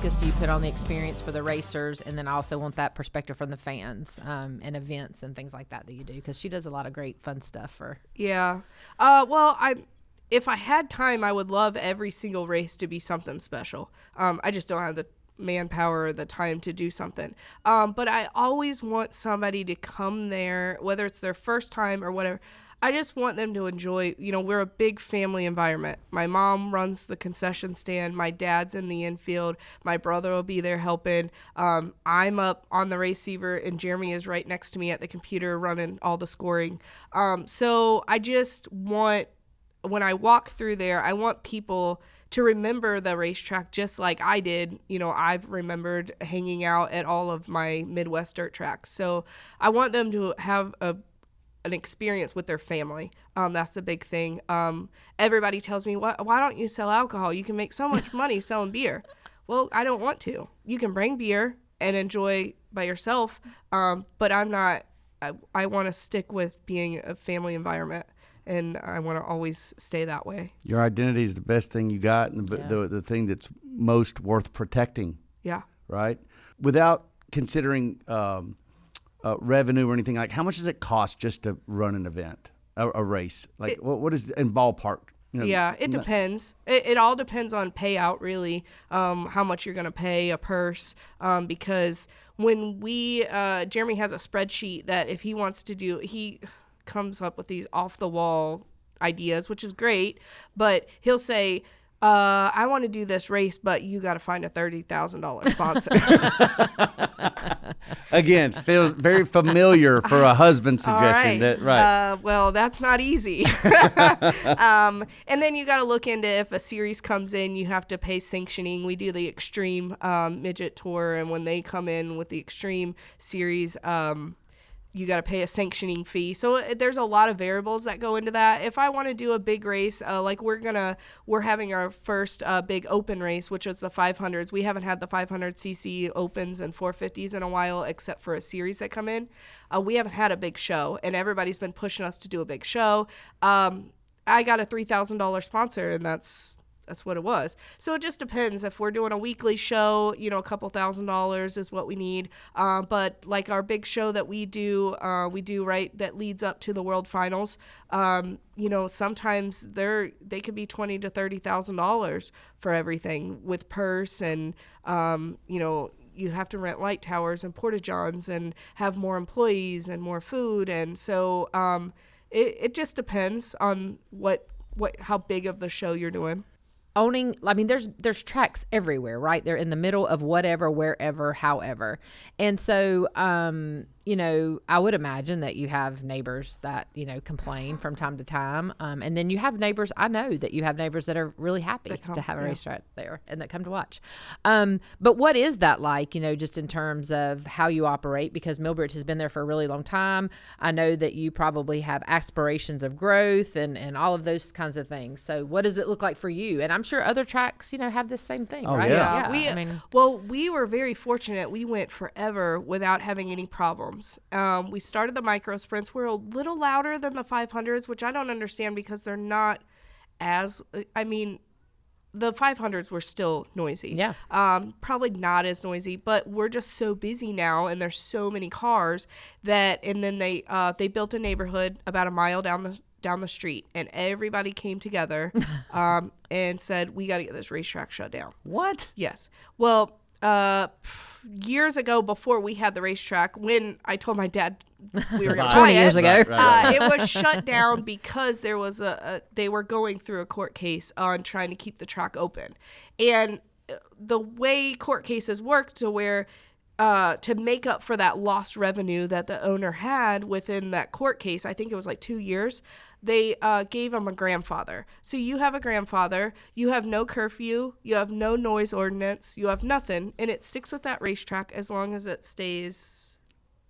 focus do you put on the experience for the racers, and then I also want that perspective from the fans and events and things like that you do, because she does a lot of great fun stuff for. Yeah. If I had time, I would love every single race to be something special. I just don't have the manpower or the time to do something. But I always want somebody to come there, whether it's their first time or whatever. I just want them to enjoy, we're a big family environment. My mom runs the concession stand. My dad's in the infield. My brother will be there helping. I'm up on the receiver, and Jeremy is right next to me at the computer running all the scoring. So I just want, when I walk through there, I want people to remember the racetrack just like I did. I've remembered hanging out at all of my Midwest dirt tracks. So I want them to have an experience with their family. That's the big thing. Everybody tells me, why don't you sell alcohol? You can make so much money selling beer. Well, I don't want to. You can bring beer and enjoy by yourself, but I'm not. I want to stick with being a family environment, and I want to always stay that way. Your identity is the best thing you got, and the thing that's most worth protecting. Yeah. Right? Without considering revenue or anything, like how much does it cost just to run an event, a race? Like what is in ballpark? Yeah, it depends. It all depends on payout, really, how much you're going to pay, a purse, because when Jeremy has a spreadsheet that if he wants to do, he comes up with these off-the-wall ideas, which is great, but he'll say, I want to do this race, but you got to find a $30,000 sponsor. Again, feels very familiar for a husband suggestion. Right. Well, that's not easy. And then you got to look into if a series comes in, you have to pay sanctioning. We do the Extreme Midget Tour, and when they come in with the Extreme Series, you got to pay a sanctioning fee. So there's a lot of variables that go into that. If I want to do a big race, like we're having our first big open race, which was the 500s. We haven't had the 500cc opens and 450s in a while, except for a series that come in. We haven't had a big show, and everybody's been pushing us to do a big show. I got a $3,000 sponsor, and that's what it was. So it just depends. If we're doing a weekly show, a couple $1,000s is what we need. But like our big show that we do right, that leads up to the World Finals, sometimes they could be $20,000 to $30,000 for everything with purse and, you have to rent light towers and porta-johns and have more employees and more food. And so it just depends on how big of the show you're doing. There's tracks everywhere, right? They're in the middle of whatever, wherever, however. And so, I would imagine that you have neighbors that, complain from time to time. And then you have neighbors, I know that you have neighbors that are really happy to have a racetrack there and that come to watch. But what is that like, just in terms of how you operate? Because Milbridge has been there for a really long time. I know that you probably have aspirations of growth and all of those kinds of things. So what does it look like for you? And I'm sure other tracks, have this same thing, right? Yeah. We were very fortunate. We went forever without having any problems. We started the micro sprints. We're a little louder than the 500s, which I don't understand because they're not as, the 500s were still noisy. Yeah. Probably not as noisy, but we're just so busy now, and there's so many cars and then they built a neighborhood about a mile down the street, and everybody came together and said, we got to get this racetrack shut down. What? Yes. Well, years ago, before we had the racetrack, when I told my dad we were going to 20 years ago, it was shut down because there was they were going through a court case on trying to keep the track open. And the way court cases work to where to make up for that lost revenue that the owner had within that court case, I think it was like 2 years, they gave him a grandfather. So you have a grandfather, you have no curfew, you have no noise ordinance, you have nothing, and it sticks with that racetrack as long as it stays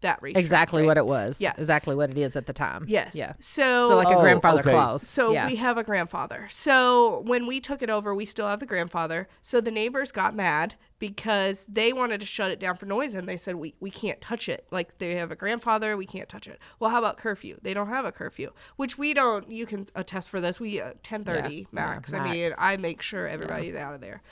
that racetrack. Exactly, right? What it was. Yes. Exactly what it is at the time. Yes. Yeah. So like a grandfather clause. So we have a grandfather. So when we took it over, we still have the grandfather. So the neighbors got mad because they wanted to shut it down for noise, and they said we can't touch it. Like, they have a grandfather, we can't touch it. Well, how about curfew? They don't have a curfew, which we don't. You can attest for this. We 10:30 max. Yeah, I mean, max. I make sure everybody's out of there.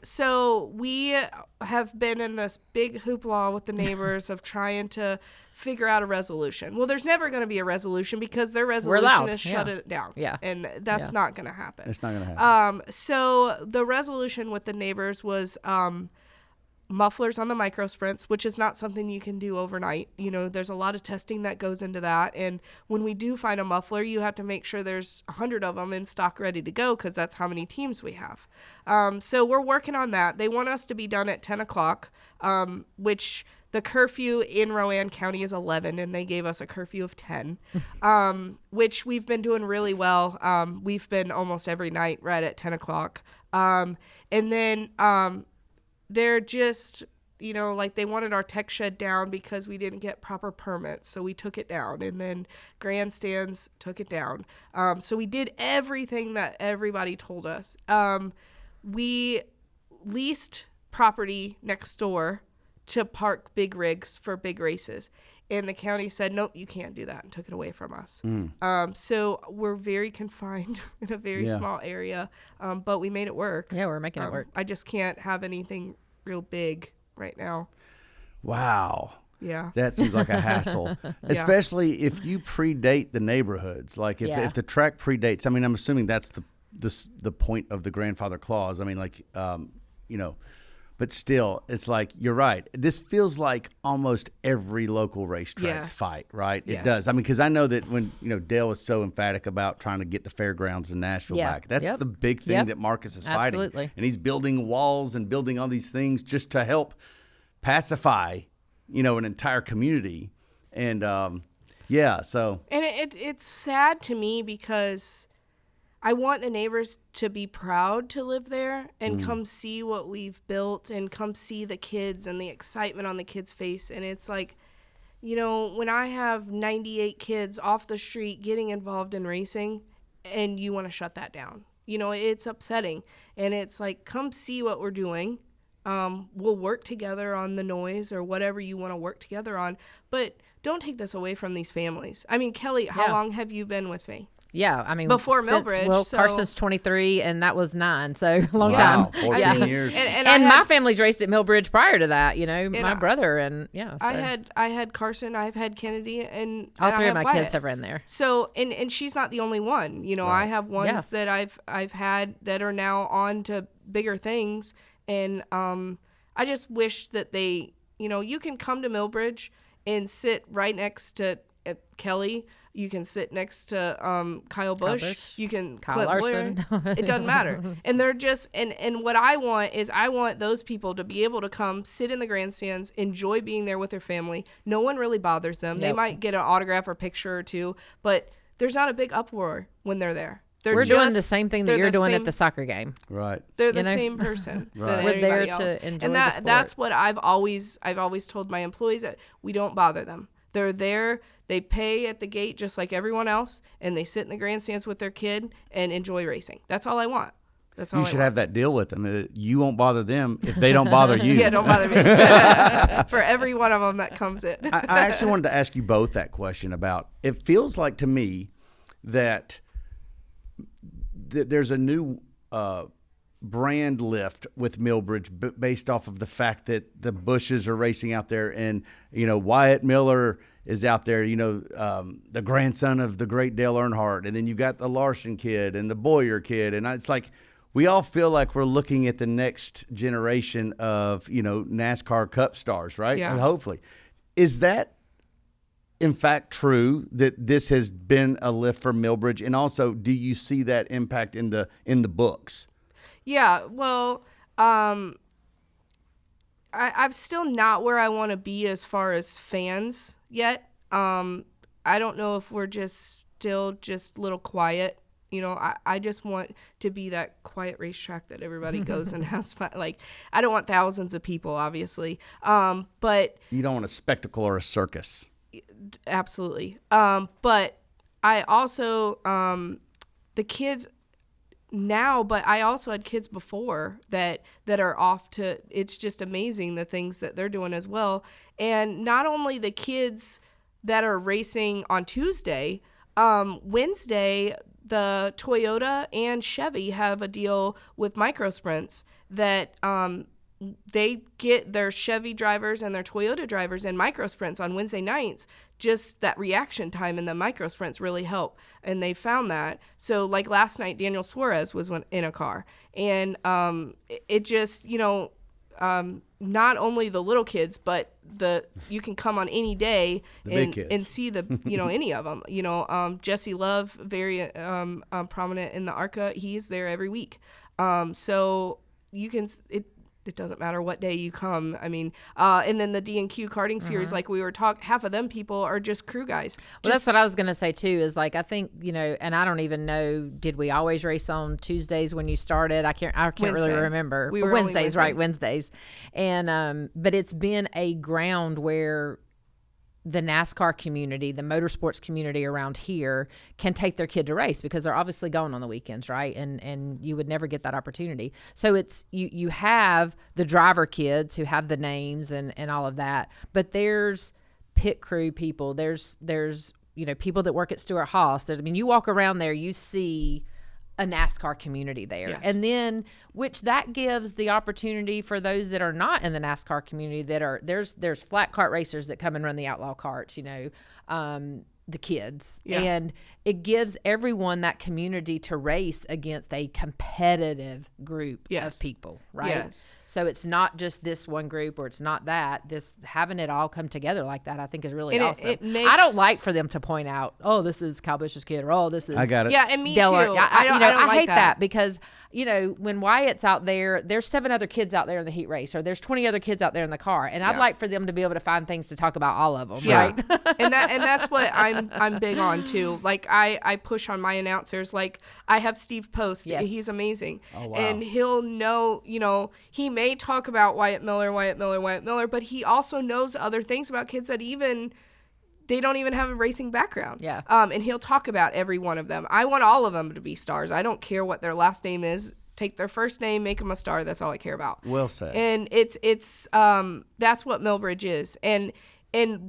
So we have been in this big hoopla with the neighbors of trying to figure out a resolution. Well, there's never going to be a resolution because their resolution is shut it down. Yeah. And that's not going to happen. It's not going to happen. So the resolution with the neighbors was mufflers on the micro sprints, which is not something you can do overnight. You know, there's a lot of testing that goes into that. And when we do find a muffler, you have to make sure there's 100 of them in stock ready to go, because that's how many teams we have. So we're working on that. They want us to be done at 10 o'clock, which the curfew in Rowan County is 11, and they gave us a curfew of 10, which we've been doing really well. We've been almost every night right at 10 o'clock. And then they're just, you know, like, they wanted our tech shed down because we didn't get proper permits. So we took it down, and then grandstands took it down. So we did everything that everybody told us. We leased property next door to park big rigs for big races. And the county said, nope, you can't do that, and took it away from us. So we're very confined in a very small area, but we made it work. Yeah, we're making it work. I just can't have anything real big right now. Wow. Yeah. That seems like a hassle, especially if you predate the neighborhoods. Like, if the track predates, I mean, I'm assuming that's the point of the grandfather clause. I mean, like, you know, but still, it's like, you're right. This feels like almost every local racetrack's fight, right? It does. I mean, because I know that when, you know, Dale is so emphatic about trying to get the fairgrounds in Nashville back. That's the big thing that Marcus is fighting. And he's building walls and building all these things just to help pacify, you know, an entire community. And, so. And it's sad to me because I want the neighbors to be proud to live there and come see what we've built and come see the kids and the excitement on the kids' face. And it's like, you know, when I have 98 kids off the street getting involved in racing and you want to shut that down, you know, it's upsetting. And it's like, come see what we're doing. We'll work together on the noise or whatever you want to work together on, but don't take this away from these families. I mean, Kelley, how long have you been with me? Yeah, I mean, before Millbridge. Well, so. Carson's 23, and that was 9, so long Wow, time. 14 years. And my family's raced at Milbridge prior to that. You know, my brother and So. I had Carson, I've had Kennedy, and all three of my Wyatt. kids have ran there. So and she's not the only one. You know, I have ones that I've had that are now on to bigger things, and I just wish that they, you know, you can come to Milbridge and sit right next to Kelley. You can sit next to Kyle Busch. You can Kyle Clint Larson. Blair. It doesn't matter. And they're just and what I want is I want those people to be able to come sit in the grandstands, enjoy being there with their family. No one really bothers them. They might get an autograph or picture or two, but there's not a big uproar when they're there. We're doing the same thing that you're doing at the soccer game. Right. They're the same person. Right. We're there else. to enjoy and the sport. that's what I've always told my employees, that we don't bother them. They're there. They pay at the gate just like everyone else, and they sit in the grandstands with their kid and enjoy racing. That's all I want. That's all you should have that deal with them. You won't bother them if they don't bother you. Yeah, don't bother me. For every one of them that comes in. I actually wanted to ask you both that question about, it feels like to me that there's a new brand lift with Milbridge based off of the fact that the Bushes are racing out there, and, you know, Wyatt Miller is out there, you know, the grandson of the great Dale Earnhardt, and then you've got the Larson kid and the Boyer kid, and it's like we all feel like we're looking at the next generation of, you know, NASCAR Cup stars, right? Yeah. And hopefully. Is that in fact true that this has been a lift for Milbridge? And also, do you see that impact in the books? Yeah, well, I'm still not where I want to be as far as fans yet. I don't know if we're still just a little quiet. You know, I just want to be that quiet racetrack that everybody goes and has fun. Like, I don't want thousands of people, obviously. But you don't want a spectacle or a circus. Absolutely. But I also, the kids now, but I also had kids before that are off to, it's just amazing the things that they're doing as well. And not only the kids that are racing on Tuesday, Wednesday, the Toyota and Chevy have a deal with micro sprints that they get their Chevy drivers and their Toyota drivers in micro sprints on Wednesday nights. Just that reaction time in the micro sprints really help. And they found that. So like last night, Daniel Suarez was in a car. And it just, not only the little kids, but you can come on any day and see any of them. Jesse Love, very prominent in the ARCA. He's there every week. So you can, it doesn't matter what day you come. I mean, and then the D&Q karting series, like we were talking, half of them people are just crew guys. Well, that's what I was going to say too, is like, I think, and I don't even know, did we always race on Tuesdays when you started? I can't really remember. We were Wednesdays, right? Wednesdays. And, but it's been a ground where the NASCAR community, the motorsports community around here can take their kid to race because they're obviously going on the weekends, right? And you would never get that opportunity. So it's you have the driver kids who have the names and all of that, but there's pit crew people. There's people that work at Stewart Haas. You walk around there, you see a NASCAR community there. Yes. And then, which that gives the opportunity for those that are not in the NASCAR community there's flat kart racers that come and run the outlaw karts, the kids. Yeah. And it gives everyone that community to race against a competitive group of people, right? Yes. So it's not just this one group or it's not that. This having it all come together like that, I think is really awesome. I don't like for them to point out, oh, this is Kyle Busch's kid, or oh, this is I got it. Yeah, and me Dellert. too. I hate that because when Wyatt's out there, there's 7 other kids out there in the heat race, or there's 20 other kids out there in the car, and I'd like for them to be able to find things to talk about all of them, right? and that's what I'm big on too. Like I push on my announcers. Like I have Steve Post. Yes. He's amazing. Oh, wow. And he'll know, he may talk about Wyatt Miller, but he also knows other things about kids that they don't even have a racing background. Yeah. And he'll talk about every one of them. I want all of them to be stars. I don't care what their last name is. Take their first name, make them a star. That's all I care about. Well said. And it's that's what Milbridge is. And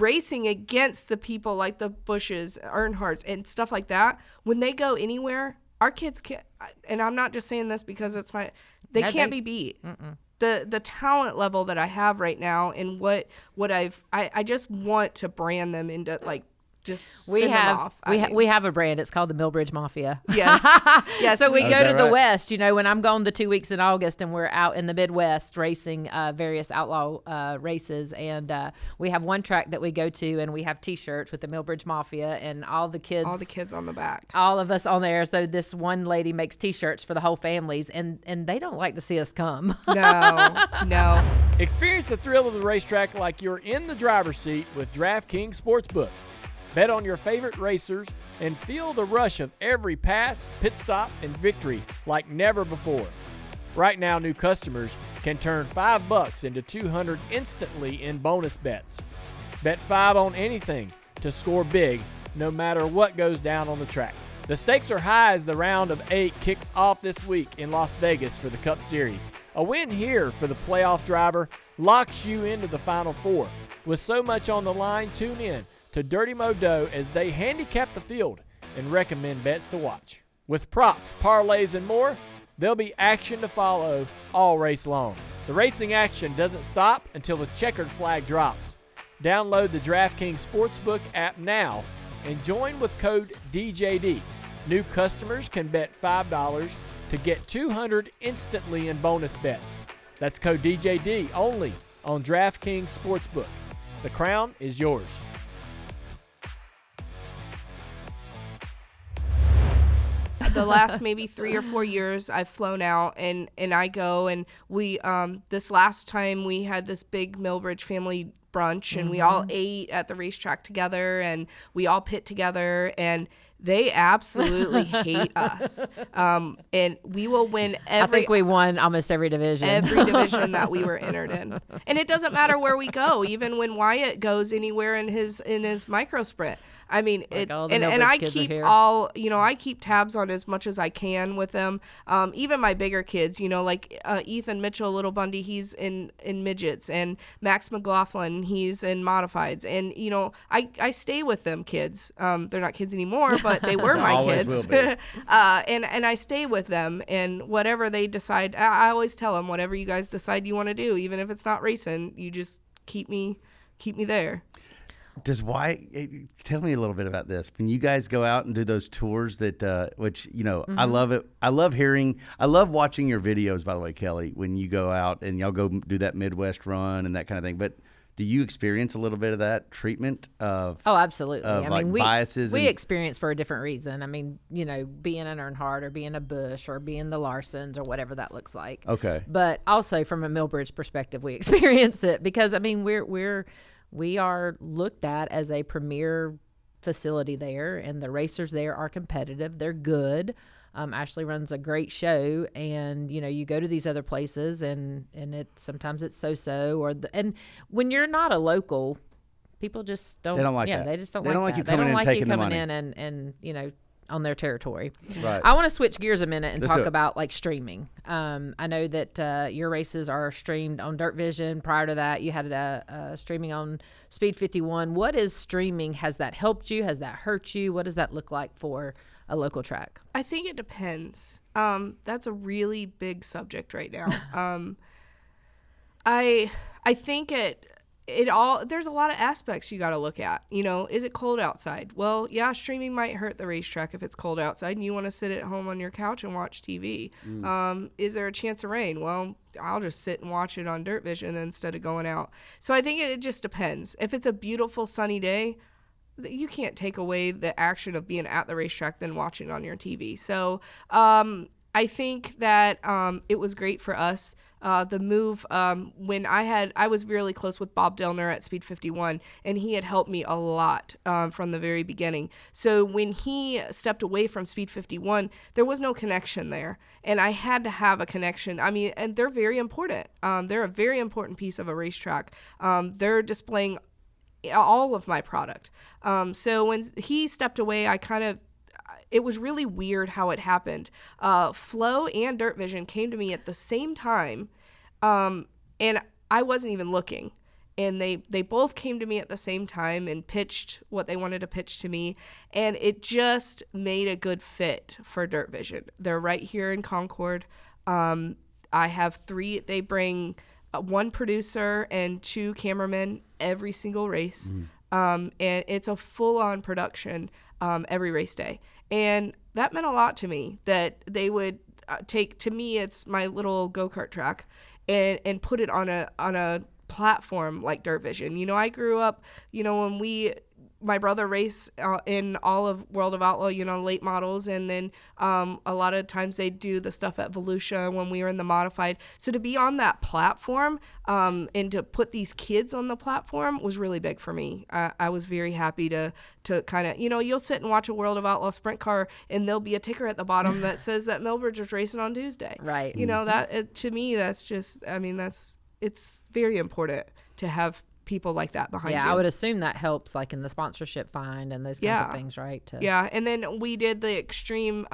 racing against the people like the Bushes, Earnhardts, and stuff like that, when they go anywhere, our kids can't, and I'm not just saying this because it's they can't be beat. Mm-mm. The talent level that I have right now and what I just want to brand them into we have a brand. It's called the Milbridge Mafia. Yes. Yes. So we go to the West, when I'm gone the 2 weeks in August and we're out in the Midwest racing various outlaw races. And we have one track that we go to and we have T-shirts with the Milbridge Mafia and all the kids on the back. All of us on there. So this one lady makes T-shirts for the whole families and they don't like to see us come. No. Experience the thrill of the racetrack like you're in the driver's seat with DraftKings Sportsbook. Bet on your favorite racers and feel the rush of every pass, pit stop, and victory like never before. Right now, new customers can turn $5 into $200 instantly in bonus bets. Bet 5 on anything to score big, no matter what goes down on the track. The stakes are high as the round of 8 kicks off this week in Las Vegas for the Cup Series. A win here for the playoff driver locks you into the Final Four. With so much on the line, tune in to Dirty Modo as they handicap the field and recommend bets to watch. With props, parlays, and more, there'll be action to follow all race long. The racing action doesn't stop until the checkered flag drops. Download the DraftKings Sportsbook app now and join with code DJD. New customers can bet $5 to get $200 instantly in bonus bets. That's code DJD only on DraftKings Sportsbook. The crown is yours. The last maybe 3 or 4 years I've flown out and I go and we this last time we had this big Milbridge family brunch and we all ate at the racetrack together and we all pit together and they absolutely hate us. And we will win I think we won almost every division. Every division that we were entered in. And it doesn't matter where we go, even when Wyatt goes anywhere in his micro sprint. I mean, Like all the and Millbridge I kids are keep here. I keep tabs on as much as I can with them. Even my bigger kids, like Ethan Mitchell, Little Bundy, he's in midgets, and Max McLaughlin, he's in modifieds. And, I stay with them kids. They're not kids anymore, but they were my Always kids. will be. And I stay with them, and whatever they decide, I always tell them, whatever you guys decide you want to do, even if it's not racing, you just keep me there. Tell me a little bit about this. When you guys go out and do those tours which, Mm-hmm. I love it. I love watching your videos, by the way, Kelley, when you go out and y'all go do that Midwest run and that kind of thing. But do you experience a little bit of that treatment of? Oh, absolutely. Of biases? We experience for a different reason. I mean, being an Earnhardt or being a Bush or being the Larsons or whatever that looks like. Okay. But also from a Milbridge perspective, we experience it because, I mean, we are looked at as a premier facility there, and the racers there are competitive. They're good. Ashley runs a great show, and you go to these other places, and sometimes it's so-so, and when you're not a local, people just don't. They don't like yeah, that. They just don't. They like don't like that. you coming in and taking the money. and on their territory. Right. I want to switch gears a minute and Let's do talk it. about like streaming. I know that your races are streamed on Dirt Vision. Prior to that, you had a streaming on Speed 51. What is streaming? Has that helped you? Has that hurt you? What does that look like for a local track? I think it depends. That's a really big subject right now. I think it all, there's a lot of aspects you got to look at. Is it cold outside? Well, yeah, streaming might hurt the racetrack if it's cold outside and you want to sit at home on your couch and watch TV. Is there a chance of rain? Well, I'll just sit and watch it on Dirt Vision instead of going out. So I think it just depends. If it's a beautiful sunny day, you can't take away the action of being at the racetrack than watching on your TV. So I think that it was great for us. The move, when I was really close with Bob Delner at Speed 51, and he had helped me a lot from the very beginning. So when he stepped away from Speed 51, there was no connection there, and I had to have a connection. I mean, and they're very important. They're a very important piece of a racetrack. They're displaying all of my product. So when he stepped away, it was really weird how it happened. Flow and Dirt Vision came to me at the same time, and I wasn't even looking. And they both came to me at the same time and pitched what they wanted to pitch to me, and it just made a good fit for Dirt Vision. They're right here in Concord. I have they bring one producer and 2 cameramen every single race, and it's a full-on production every race day. And that meant a lot to me that they would to me, it's my little go-kart track, and put it on a platform like Dirt Vision. I grew up, when my brother raced in all of World of Outlaw, late models, and then a lot of times they do the stuff at Volusia when we were in the modified. So to be on that platform and to put these kids on the platform was really big for me. I was very happy to kind of, you'll sit and watch a World of Outlaw sprint car, and there'll be a ticker at the bottom that says that Milbridge was racing on Tuesday. Right. To me, that's just, it's very important to have people like that behind you. Yeah, I would assume that helps, like in the sponsorship find and those kinds of things, right? Yeah, and then we did the Extreme.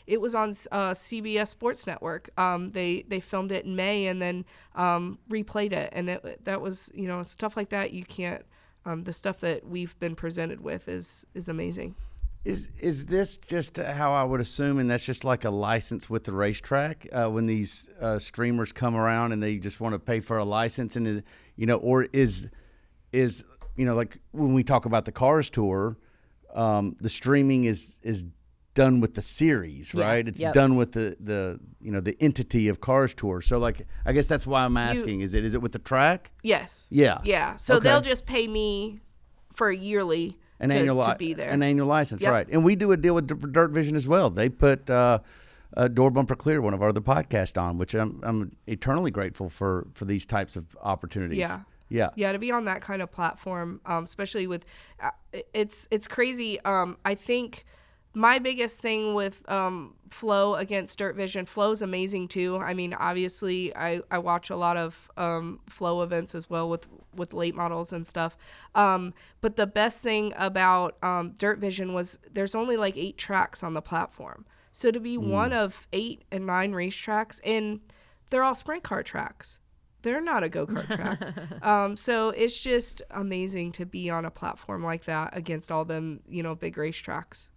It was on CBS Sports Network. They filmed it in May and then replayed it, and that was stuff like that. You can't. The stuff that we've been presented with is amazing. Is this just how I would assume, and that's just like a license with the racetrack when these streamers come around and they just want to pay for a license, and or is like when we talk about the Cars Tour, the streaming is done with the series, right? It's done with the entity of Cars Tour. So like, I guess that's why I'm asking. Is it with the track? Yes. Yeah. Yeah. So they'll just pay me for a yearly. To be there. An annual license, right. And we do a deal with Dirt Vision as well. They put Door Bumper Clear, one of our other podcasts, on, which I'm eternally grateful for these types of opportunities. Yeah, to be on that kind of platform, especially with it's crazy. I think my biggest thing with Flow against Dirt Vision, Flow's amazing too. I mean, obviously I watch a lot of Flow events as well with with late models and stuff. But the best thing about Dirt Vision was there's only like 8 tracks on the platform. So to be one of 8 and 9 racetracks, and they're all sprint car tracks. They're not a go-kart track. So it's just amazing to be on a platform like that against all them, big racetracks.